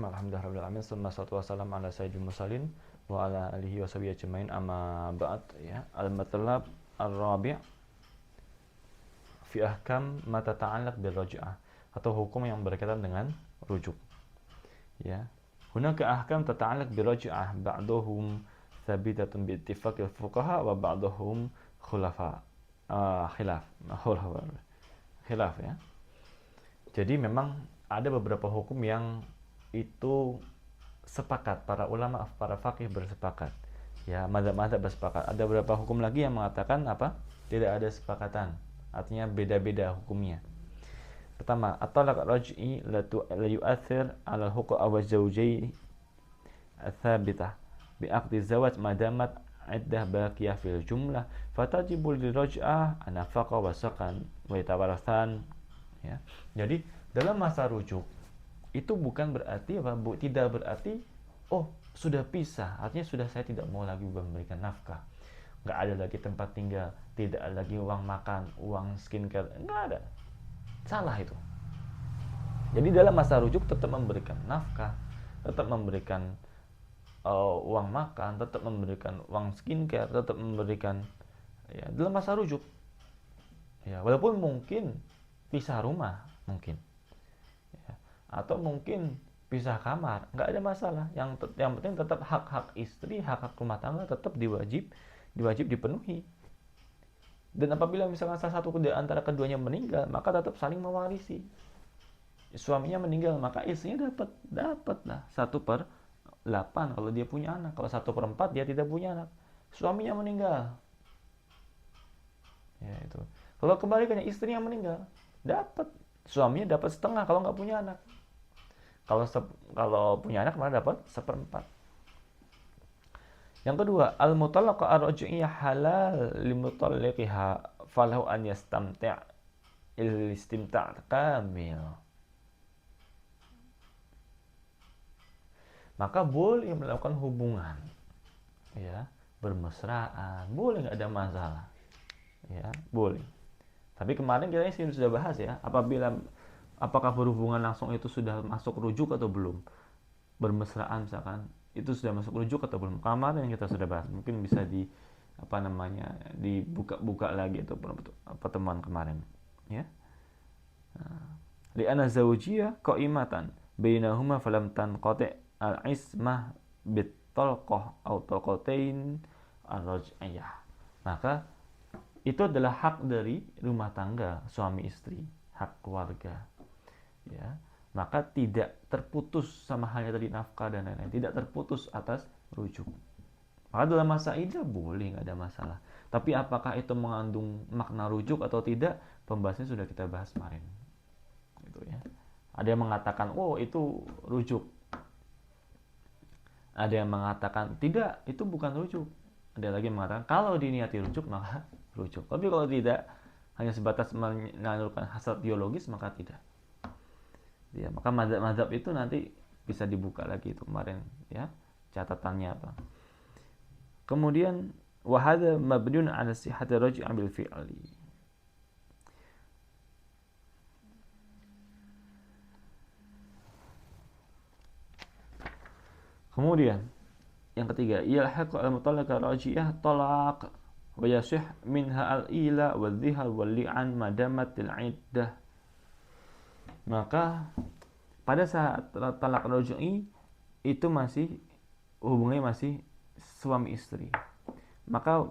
Bismillahirrahmanirrahim. Alhamdulillahirabbil alamin. Wassalatu wassalamu ala sayyidil mursalin wa ala alihi wa sahbihi ajmain. Amma ba'd, ya. Al-matlab ar-rabi' fi ahkam ma tata'allaq bil raj'ah, atau hukum yang berkaitan dengan rujuk. Ya. Hunaka ahkam tata'allaq bil raj'ah, ba'duhum thabitatun bi ittifaqil fuqaha wa ba'duhum khilaf, ya. Jadi memang ada beberapa hukum yang itu sepakat, para ulama, para faqih bersepakat, ya, mazhab-mazhab bersepakat. Ada beberapa hukum lagi yang mengatakan apa? Tidak ada sepakatan, artinya beda-beda hukumnya. Pertama, at-talaq raj'i la yu'athir 'ala al-huquq aw az-zawjayn ats-tsabitah bi aqdi zawaj madamat iddah baqiyah fil jumlah fatajibu liraj'ah an-nafaqah wa sakan wa yatawarathan, ya. Jadi dalam masa rujuk itu bukan berarti apa? Tidak berarti oh sudah pisah, artinya sudah saya tidak mau lagi memberikan nafkah, nggak ada lagi tempat tinggal, tidak ada lagi uang makan, uang skincare, nggak ada. Salah itu. Jadi dalam masa rujuk tetap memberikan nafkah, tetap memberikan uang makan, tetap memberikan uang skincare, tetap memberikan, ya, dalam masa rujuk, ya, walaupun mungkin pisah rumah mungkin, ya, atau mungkin pisah kamar, nggak ada masalah. Yang penting tetap hak-hak istri, hak-hak rumah tangga tetap diwajib dipenuhi. Dan apabila misalkan salah satu di antara keduanya meninggal, maka tetap saling mewarisi. Suaminya meninggal, maka istrinya dapat lah 1/8 kalau dia punya anak. Kalau 1/4 dia tidak punya anak, suaminya meninggal, ya itu. Kalau kebalikannya, istrinya meninggal, dapat, suaminya dapat setengah kalau nggak punya anak. Kalau punya anak malah dapat 1/4. Yang kedua, al-mutallaqah ar-raj'iyyah halal limutalliqiha falahu an yastamti' istimta' kamil. Maka boleh melakukan hubungan, ya, bermesraan, boleh, nggak ada masalah, ya, boleh. Tapi kemarin kita sudah bahas, ya, apakah berhubungan langsung itu sudah masuk rujuk atau belum. Bermesraan misalkan itu sudah masuk rujuk atau belum. Kemarin kita sudah bahas, mungkin bisa dibuka lagi atau pertemuan kemarin, ya. Li'anna zawjiyah qa'imatan bainahuma falam tanqati' al-ismah bit-talqah aw talqatain ar-raj'iyah. Maka itu adalah hak dari rumah tangga, suami istri, hak keluarga, ya. Maka tidak terputus sama halnya tadi nafkah dan lain-lain, tidak terputus atas rujuk. Maka dalam masa iddah boleh, nggak ada masalah. Tapi apakah itu mengandung makna rujuk atau tidak, pembahasannya sudah kita bahas kemarin, gitu, ya. Ada yang mengatakan oh itu rujuk, ada yang mengatakan tidak, itu bukan rujuk. Ada lagi yang mengatakan kalau diniati rujuk maka rujuk. Tapi kalau tidak, hanya sebatas menyalurkan hasrat biologis, maka tidak. Ya, maka mazhab itu nanti bisa dibuka lagi itu kemarin, ya, catatannya apa. Kemudian wa hadza mabniun 'ala sihhati raj'i bil fi'li. Kemudian yang ketiga, yalhaqu al-mutallaqa raj'iyah talaq wa yasih minha al-ila wa dhihar wal li'an madamat al-iddah. Maka pada saat talak raj'i itu masih hubungannya masih suami istri, maka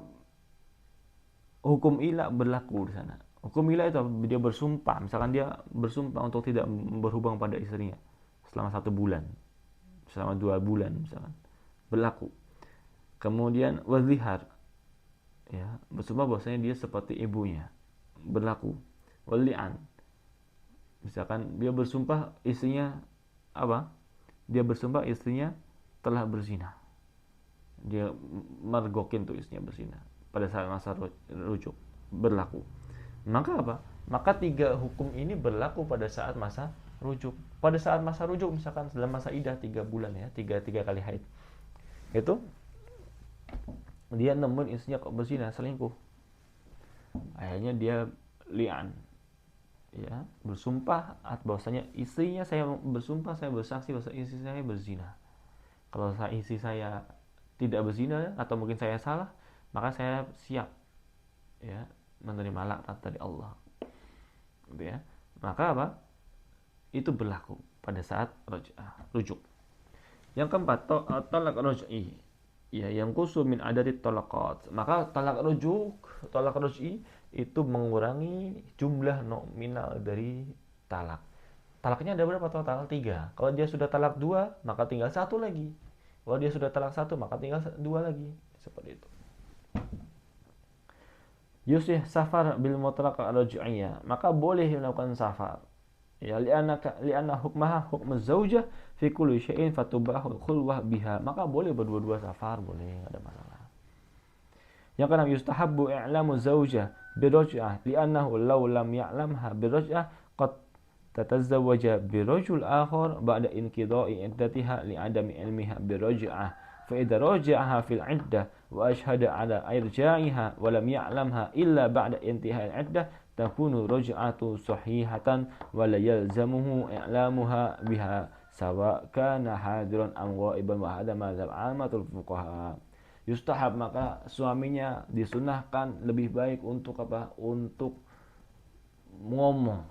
hukum ila berlaku di sana. Hukum ila itu dia bersumpah, misalkan dia bersumpah untuk tidak berhubung pada istrinya selama 1 bulan, selama 2 bulan misalkan, berlaku. Kemudian wazihar, ya, bersumpah bahwasanya dia seperti ibunya, berlaku. Wali'an, misalkan dia bersumpah istrinya apa? Dia bersumpah istrinya telah berzina, dia mergokin tuh istrinya berzina pada saat masa rujuk, berlaku. Maka apa? Maka 3 hukum ini berlaku pada saat masa rujuk. Pada saat masa rujuk, misalkan dalam masa iddah 3 bulan, ya, 3 kali haid, itu dia nemuin istrinya kok berzina, selingkuh, akhirnya dia li'an, ya, bersumpah bahwasanya istrinya, saya bersumpah, saya bersaksi bahwa istri saya berzina. Kalau istri saya tidak berzina atau mungkin saya salah, maka saya siap, ya, menerima laknat dari Allah, gitu ya. Maka apa? Itu berlaku pada saat rujuk. Yang keempat, talak ruj'i. Ya, yang khusus min adadi talaqat. Maka talak ruj'i itu mengurangi jumlah nominal dari talak. Talaknya ada berapa total? 3. Kalau dia sudah talak 2, maka tinggal 1 lagi. Kalau dia sudah talak 1, maka tinggal 2 lagi. Seperti itu. Yusih safar bil mutlaq ruj'iyah. Maka boleh melakukan safar. Ya, li'anna hukmaha hukm zaujah fi kulli syai'in fatubahul khulwah biha. Maka boleh berdua-dua safar, boleh, enggak ada masalah. Yang keenam, yustahabbu i'lamu zaujah biraj'ah li'annahu law lam ya'lamha biraj'ah qad tatazawwaja birajul akhar ba'da inqidha'i iddatiha li'adami ilmiha biraj'ah. Fa idza raja'aha fil 'iddah wa ashhada 'ala irja'iha wa lam ya'lamha illa ba'da intihai al-'iddah takunu raj'atu sahihatan wa la yalzamuhu i'lamuha biha sawa kana hadiran am ghaiban wa hadha madzhab 'amatul fuqaha. Yustahab, maka suaminya disunahkan lebih baik untuk apa? Untuk ngomong,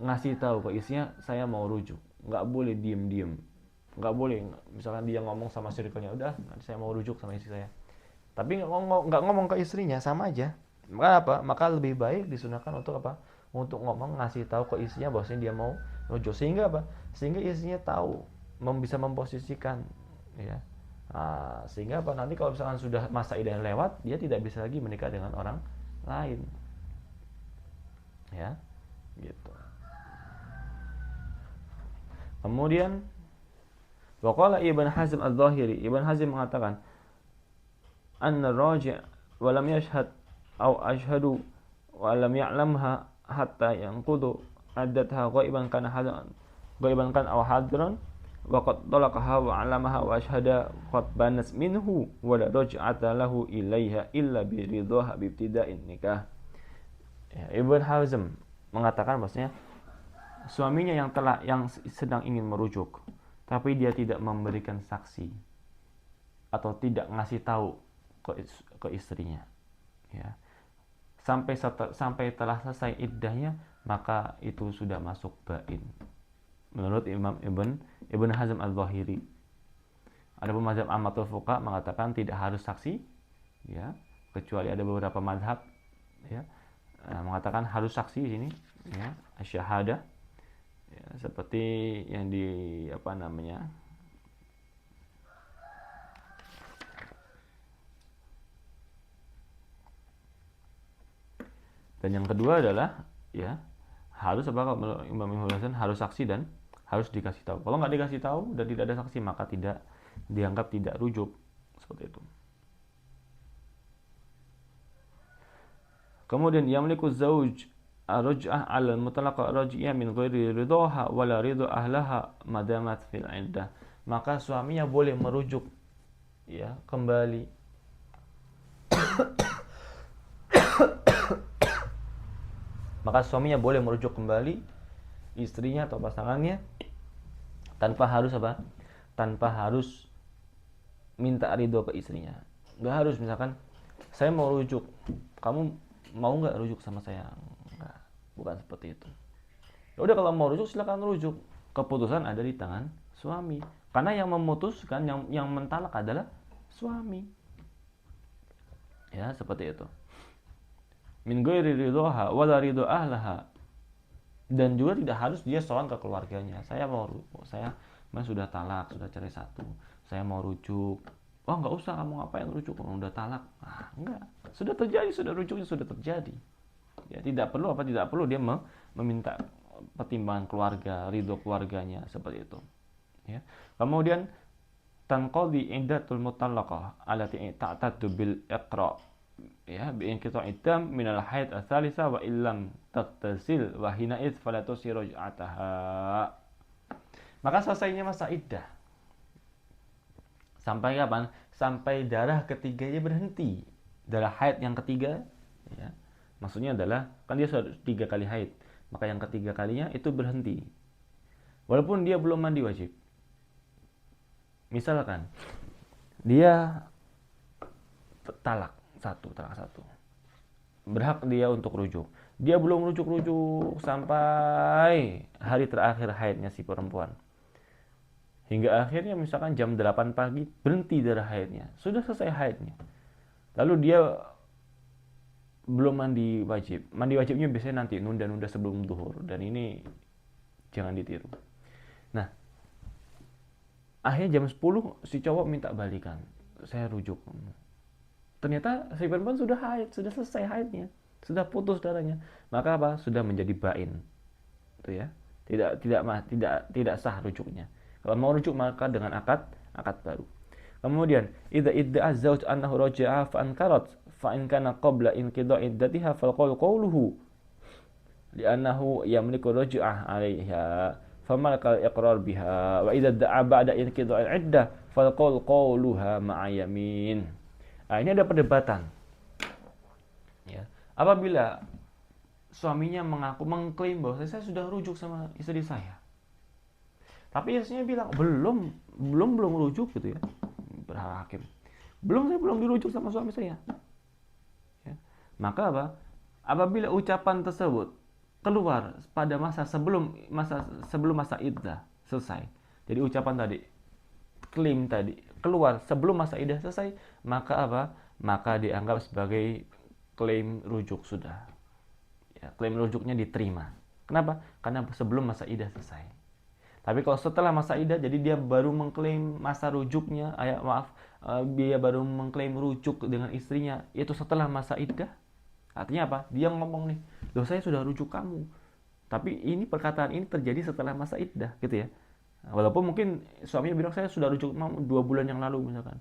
ngasih tahu ke istrinya saya mau rujuk. Nggak boleh diem-diem. Nggak boleh, misalkan dia ngomong sama circle-nya, udah saya mau rujuk sama istri saya. Tapi nggak ngomong ke istrinya, sama aja. Maka apa? Maka lebih baik disunahkan untuk apa? Untuk ngomong, ngasih tahu ke istrinya bahwasanya dia mau rujuk. Sehingga apa? Sehingga istrinya tahu, bisa memposisikan, ya. Nah, sehingga apa? Nanti kalau misalkan sudah masa iddah lewat, dia tidak bisa lagi menikah dengan orang lain, ya, gitu. Kemudian waqala Ibn Hazm al-Zahiri, Ibn Hazm mengatakan anna raji' wa lam yashhad aw ashhadu wa lam ya'lamha hatta yanqudu addatha ghaiban kana hadan ghaiban kan aw hadran wa qad talaqaha wa 'alamaha wa ashhada qad banas minhu wa la raj'ata lahu ilaiha illa bi ridhaha bi ibtida'in nikah. Ya, Ibn Hazm mengatakan bahwasanya suaminya yang sedang ingin merujuk tapi dia tidak memberikan saksi atau tidak ngasih tahu ke istrinya, ya, sampai telah selesai iddahnya, maka itu sudah masuk bain menurut Imam Ibn Hazm al-Zahiri. Adapun mazhab Ahmadul Fuqaha mengatakan tidak harus saksi, ya, kecuali ada beberapa mazhab, ya, mengatakan harus saksi di sini, ya, syahadah, ya, seperti yang di apa namanya, dan yang kedua adalah, ya, harus apa? Kalau Imam Ibnu Hasan harus saksi dan harus dikasih tahu. Kalau nggak dikasih tahu dan tidak ada saksi, maka tidak dianggap tidak rujuk, seperti itu. Kemudian yamliku zauj ruj'ah 'ala al-mutlaqa raj'iyah min ghairi ridhaha wala ridha ahlaha madamat fil 'iddah. Maka suaminya boleh merujuk, ya, kembali maka suaminya boleh merujuk kembali istrinya atau pasangannya tanpa harus apa? Tanpa harus minta ridho ke istrinya. Nggak harus, misalkan saya mau rujuk, kamu mau nggak rujuk sama saya? Nggak, bukan seperti itu. Ya udah, kalau mau rujuk silakan rujuk. Keputusan ada di tangan suami. Karena yang memutuskan, yang mentalak adalah suami. Ya, seperti itu. Min ghairi ridhaha wala ridha ahlaha. Dan juga tidak harus dia sowan ke keluarganya. Saya sudah talak, sudah cerai satu. Saya mau rujuk. Oh, nggak usah, kamu ngapain rujuk? Udah talak. Ah, enggak. Sudah terjadi, sudah rujuknya sudah terjadi. Ya, tidak perlu dia meminta pertimbangan keluarga, ridho keluarganya, seperti itu. Ya. Kemudian tanqadi iddatul mutallaqah allati ta'taddu bil iqra', ya, bi inqita'i dam min al haid ats-tsalitsah wa illam tattasil wa hina'id fala tusiru raj'ataha. Maka selesainya masa iddah. Sampai kapan? Sampai darah ketiganya berhenti. Darah haid yang ketiga, ya. Maksudnya adalah kan dia sudah 3 kali haid. maka yang ketiga kalinya itu berhenti. Walaupun dia belum mandi wajib. Misalkan dia talak satu. Berhak dia untuk rujuk. Dia belum rujuk-rujuk sampai hari terakhir haidnya si perempuan. Hingga akhirnya misalkan jam 8 pagi berhenti darah haidnya. Sudah selesai haidnya. Lalu dia belum mandi wajib. Mandi wajibnya biasanya nanti nunda-nunda sebelum zuhur, dan ini jangan ditiru. Nah, akhirnya jam 10 si cowok minta balikan. Saya rujuk. Ternyata si perempuan sudah haid, sudah selesai haidnya, sudah putus darahnya. Maka apa? Sudah menjadi bain. Itu ya. Tidak sah rujuknya. Kalau mau rujuk maka dengan akad baru. Kemudian, idza idda'a az-zawj annahu raja'a fa ankarat fa in kana qabla inqida'i iddatiha fal qawluhu li'annahu yamliku raj'ah 'alayha famalaka al-iqrar biha wa idza da'a ba'da inqida'i iddah fal qawluha ma'a yamin. Ini ada perdebatan. Ya. Apabila suaminya mengklaim bahwa saya sudah rujuk sama istri saya, tapi istrinya bilang belum rujuk gitu ya, berhakim. Saya belum dirujuk sama suami saya. Ya. Maka apa? Apabila ucapan tersebut keluar pada masa sebelum masa iddah selesai. Jadi ucapan tadi, klaim tadi keluar sebelum masa iddah selesai, maka apa? Maka dianggap sebagai klaim rujuk sudah. Ya, klaim rujuknya diterima. Kenapa? Karena sebelum masa iddah selesai. Tapi kalau setelah masa iddah, jadi dia baru mengklaim masa rujuknya, dia baru mengklaim rujuk dengan istrinya, itu setelah masa iddah. Artinya apa? Dia ngomong nih, loh saya sudah rujuk kamu. Tapi ini perkataan ini terjadi setelah masa iddah, gitu ya. Walaupun mungkin suaminya bilang saya sudah rujuk 2 bulan yang lalu misalkan.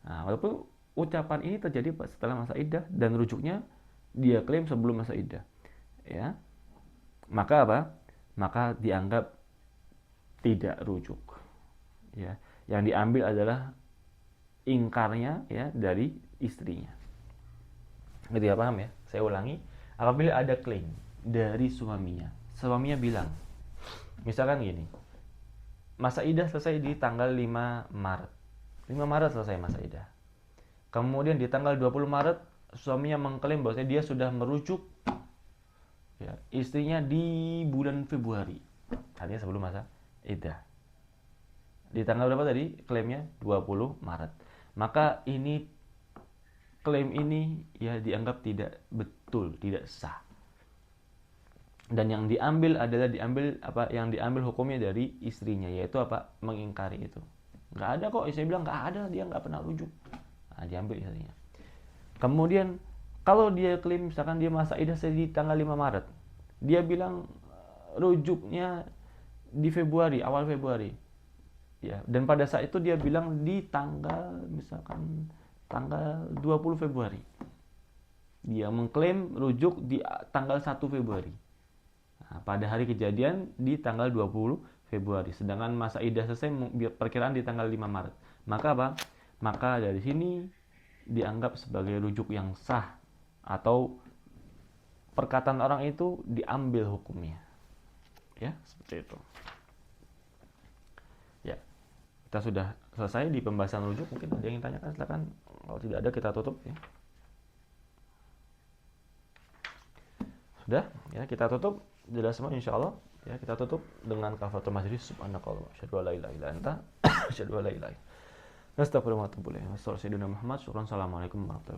Nah, walaupun ucapan ini terjadi setelah masa iddah dan rujuknya dia klaim sebelum masa iddah. Ya. Maka apa? Maka dianggap tidak rujuk. Ya, yang diambil adalah ingkarnya ya dari istrinya. Gitu ya, paham ya? Saya ulangi, apabila ada klaim dari suaminya bilang, misalkan gini, masa iddah selesai di tanggal 5 Maret. 5 Maret selesai masa iddah. Kemudian di tanggal 20 Maret suaminya mengklaim bahwa dia sudah merujuk ya, istrinya di bulan Februari. Artinya sebelum masa iddah. Di tanggal berapa tadi klaimnya? 20 Maret. Maka klaim ini ya dianggap tidak betul, tidak sah. Dan yang diambil adalah yang diambil hukumnya dari istrinya, yaitu apa? Mengingkari itu. Enggak ada kok, istri bilang enggak ada, dia enggak pernah rujuk. Nah, diambil istrinya. Kemudian kalau dia klaim misalkan dia masa iddah di tanggal 5 Maret. Dia bilang rujuknya di Februari, awal Februari. Ya, dan pada saat itu dia bilang di tanggal 20 Februari. Dia mengklaim rujuk di tanggal 1 Februari. Nah, pada hari kejadian di tanggal 20 Februari. Sedangkan masa iddah selesai perkiraan di tanggal 5 Maret. Maka apa? Maka dari sini dianggap sebagai rujuk yang sah, atau perkataan orang itu diambil hukumnya. Ya, seperti itu. Ya, kita sudah selesai di pembahasan rujuk. Mungkin ada yang tanyakan, silakan. Kalau tidak ada kita tutup ya. Sudah, ya kita tutup. Jelas semua insyaallah. Ya, kita tutup dengan kafaratul majlis. Subhanakallah, asyhadu an la ilaha illa anta, asyhadu an la ilaha illa anta. Astagfirullah wa atubu ilaih. Wassalamualaikum warahmatullahi wabarakatuh.